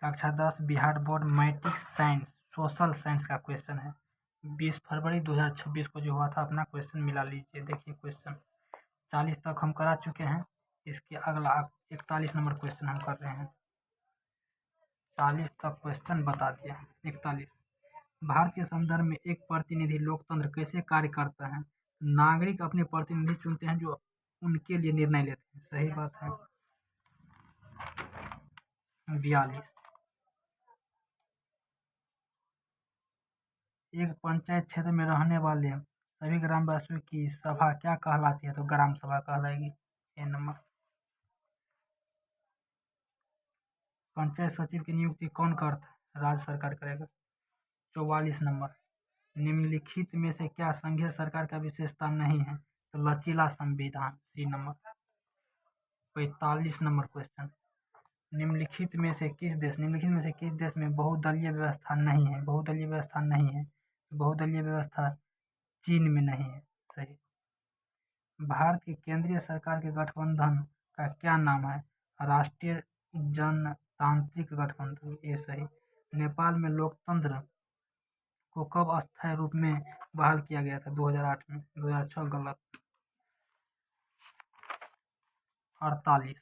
कक्षा 10 Bihar board matric science social science का question है। 20 फरवरी 2026 को जो हुआ था, अपना क्वेश्चन मिला लीजिए। देखिए क्वेश्चन 40 तक हम करा चुके हैं। इसके अगला 41 नंबर क्वेश्चन हम कर रहे हैं। 40 तक क्वेश्चन बता दिया। 41, भारत के संदर्भ में एक प्रतिनिधि लोकतंत्र कैसे कार्य करता है? नागरिक अपने प्रतिनिधि चुनते हैं जो उनके लिए निर्णय लेते हैं। सही बात है। 42, एक पंचायत क्षेत्र में रहने वाले सभी ग्रामवासियों की सभा क्या कहलाती है? तो ग्राम सभा कहलाएगी। ए नंबर। पंचायत सचिव की नियुक्ति कौन करता है? राज्य सरकार करेगा। 44 नंबर, निम्नलिखित में से क्या संघीय सरकार का विशेषता नहीं है? तो लचीला संविधान। सी नंबर। 45 नंबर क्वेश्चन, निम्नलिखित में से किस देश में बहुदलीय व्यवस्था नहीं है? बहुदलीय व्यवस्था चीन में नहीं है। सही। भारत की केंद्रीय सरकार के गठबंधन का क्या नाम है? राष्ट्रीय जनतांत्रिक गठबंधन। ये सही। नेपाल में लोकतंत्र को कब अस्थायी रूप में बहाल किया गया था? 2008 में। 2006 गलत। 48,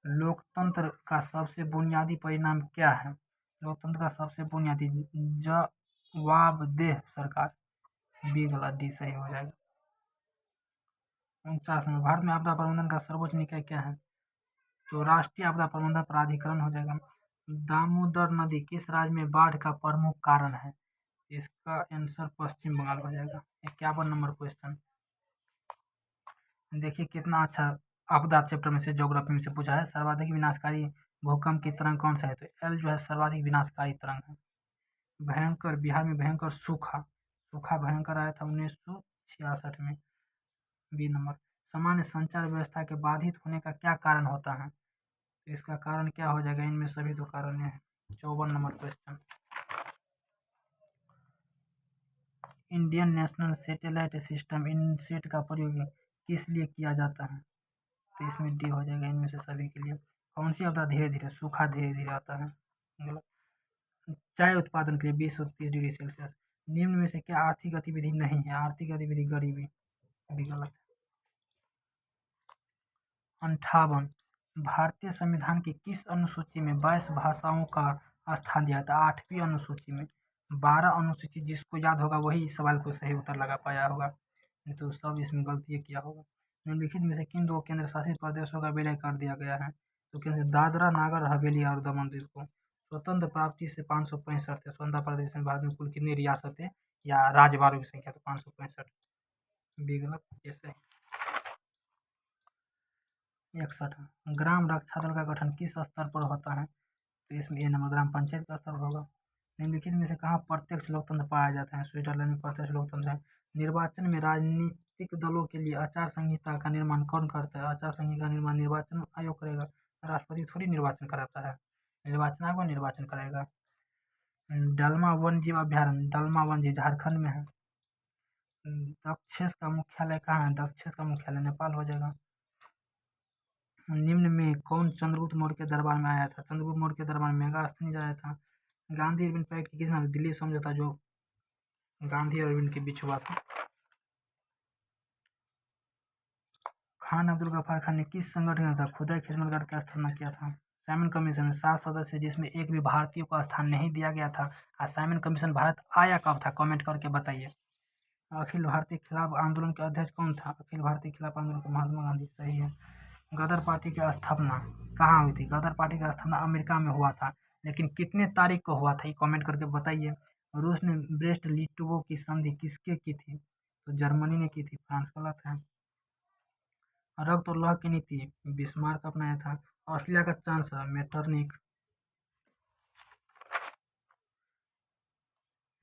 लोकतंत्र का सबसे बुनियादी परिणाम क्या है? लोकतंत्र का सबसे बुनियादी जवाबदेह सरकार। बी गलत, डी सही हो जाएगा। 49 में, भारत में आपदा प्रबंधन का सर्वोच्च निकाय क्या है? तो राष्ट्रीय आपदा प्रबंधन प्राधिकरण हो जाएगा। दामोदर नदी किस राज्य में बाढ़ का प्रमुख कारण है? इसका आंसर पश्चिम बंगाल हो जाएगा। 51 नंबर क्वेश्चन, देखिए कितना अच्छा आपदा चैप्टर में से ज्योग्राफी में से पूछा है। सर्वाधिक विनाशकारी भूकंप की तरंग कौन सा है? तो एल जो है सर्वाधिक विनाशकारी तरंग है। भयंकर, बिहार में भयंकर सूखा भयंकर आया था 1966 में। बी नंबर, सामान्य संचार व्यवस्था के बाधित होने का क्या कारण होता है? तो इसका कारण क्या हो जाएगा? इनमें सभी दो कारण है। 54 number question, Indian national satellite system INSAT का प्रयोग किस लिए किया जाता है? तो इसमें डी हो जाएगा, इनमें से सभी के लिए। कौन सी आपदा धीरे धीरे? सूखा धीरे धीरे आता है। चाय उत्पादन के लिए 20 से 30 डिग्री सेल्सियस। निम्न में से क्या आर्थिक गतिविधि नहीं है? आर्थिक गतिविधि गरीबी। भी गलत। 58, भारतीय संविधान की किस अनुसूची में 22 भाषाओं का स्थान दिया था? 8वीं अनुसूची में। 12 अनुसूची जिसको याद होगा वही इस सवाल को सही उत्तर लगा पाया होगा, नहीं तो सब इसमें गलती किया होगा। निम्नलिखित में से किन दो केंद्र शासित प्रदेशों का विलय कर दिया गया है? तो केंद्र दादरा नागर हवेली और दमन दीव को। स्वतंत्र प्राप्ति से 565 है। स्वतंत्रता प्राप्ति से भारत में कुल कितनी रियासतें या राज्यवारों की संख्या? तो 565। बी गलत, ये सही। 61, ग्राम रक्षा दल का गठन किस स्तर पर होता है? तो इसमें ये नंबर ग्राम पंचायत का स्तर होगा। निम्नलिखित में से कहाँ प्रत्यक्ष लोकतंत्र पाया जाता है? स्विट्जरलैंड में प्रत्यक्ष लोकतंत्र है। निर्वाचन में राजनीतिक दलों के लिए आचार संहिता का निर्माण कौन करता है? आचार संहिता का निर्माण निर्वाचन आयोग करेगा। राष्ट्रपति थोड़ी निर्वाचन कराता है, निर्वाचन आयोग निर्वाचन कराएगा। डलमा वन जीव अभ्यारण्य, डलमा वन जीव झारखंड में है। दक्षेस का मुख्यालय कहाँ है? दक्षेस का मुख्यालय नेपाल हो जाएगा। निम्न में कौन चंद्रगुप्त मौर्य के दरबार में आया था? चंद्रगुप्त मौर्य के दरबार में मेगास्थनीज आया था। गांधी अरविंद पैक्ट किस नाम? दिल्ली समझौता जो गांधी और अरविंद के बीच हुआ था। खान अब्दुल गफ्फार खान ने किस संगठन का खुदाई खिदमत गार्ड का स्थापना किया था? साइमन कमीशन में 7 सदस्य जिसमें एक भी भारतीय को स्थान नहीं दिया गया था। साइमन कमीशन भारत आया कब था? कमेंट करके बताइए। अखिल भारतीय खिलाफ आंदोलन के अध्यक्ष कौन था? अखिल भारतीय खिलाफ आंदोलन के महात्मा गांधी। सही है। गदर पार्टी की स्थापना कहाँ हुई थी? गदर पार्टी का स्थापना अमेरिका में हुआ था, लेकिन कितने तारीख को हुआ था ये कमेंट करके बताइए। रूस ने ब्रेस्ट लिटवो की संधि किसके की थी? तो जर्मनी ने की थी। फ्रांस गलत है। रक्त और लौह की नीति बिस्मार्क अपनाया था। ऑस्ट्रेलिया का चांसलर मेटरनिक।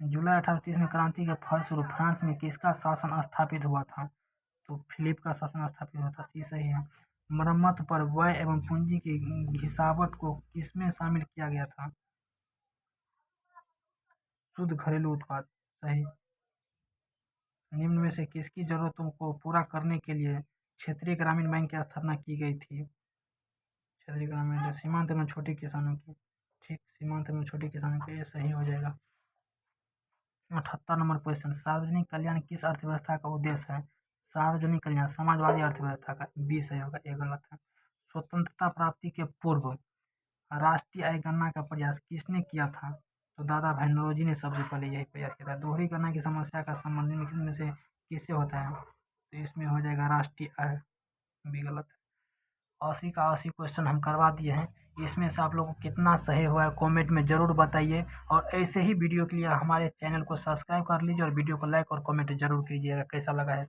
जुलाई 1830 में क्रांति के फलस्वरूप फ्रांस में किसका शासन स्थापित हुआ था? तो फिलिप का शासन स्थापित हुआ था। सी सही है। मरम्मत पर व्यय एवं पूंजी की घिसावट को किसमें शामिल किया गया था? शुद्ध घरेलू उत्पाद। सही। निम्न में से किसकी जरूरतों को पूरा करने के लिए क्षेत्रीय ग्रामीण बैंक की स्थापना की गई थी? क्षेत्रीय ग्रामीण सीमांत एवं छोटे किसानों की। ठीक, सीमांत में छोटे किसानों के लिए सही हो जाएगा। 78 नंबर क्वेश्चन, सार्वजनिक कल्याण किस अर्थव्यवस्था का उद्देश्य है? सार्वजनिक कल्याण समाजवादी अर्थव्यवस्था का, बी सही होगा, ये गलत है। स्वतंत्रता प्राप्ति के पूर्व राष्ट्रीय आय गणना का प्रयास किसने किया था? तो दादा भाई नौरोजी ने सबसे पहले यही प्रयास किया था। दोहरी गणना की समस्या का संबंध में से किससे होता है? तो इसमें हो जाएगा राष्ट्रीय आय, भी गलत है। 80 का 80 क्वेश्चन हम करवा दिए हैं। इसमें से आप लोगों को कितना सही हुआ है कमेंट में ज़रूर बताइए, और ऐसे ही वीडियो के लिए हमारे चैनल को सब्सक्राइब कर लीजिए और वीडियो को लाइक और कमेंट ज़रूर कीजिएगा कैसा लगा है।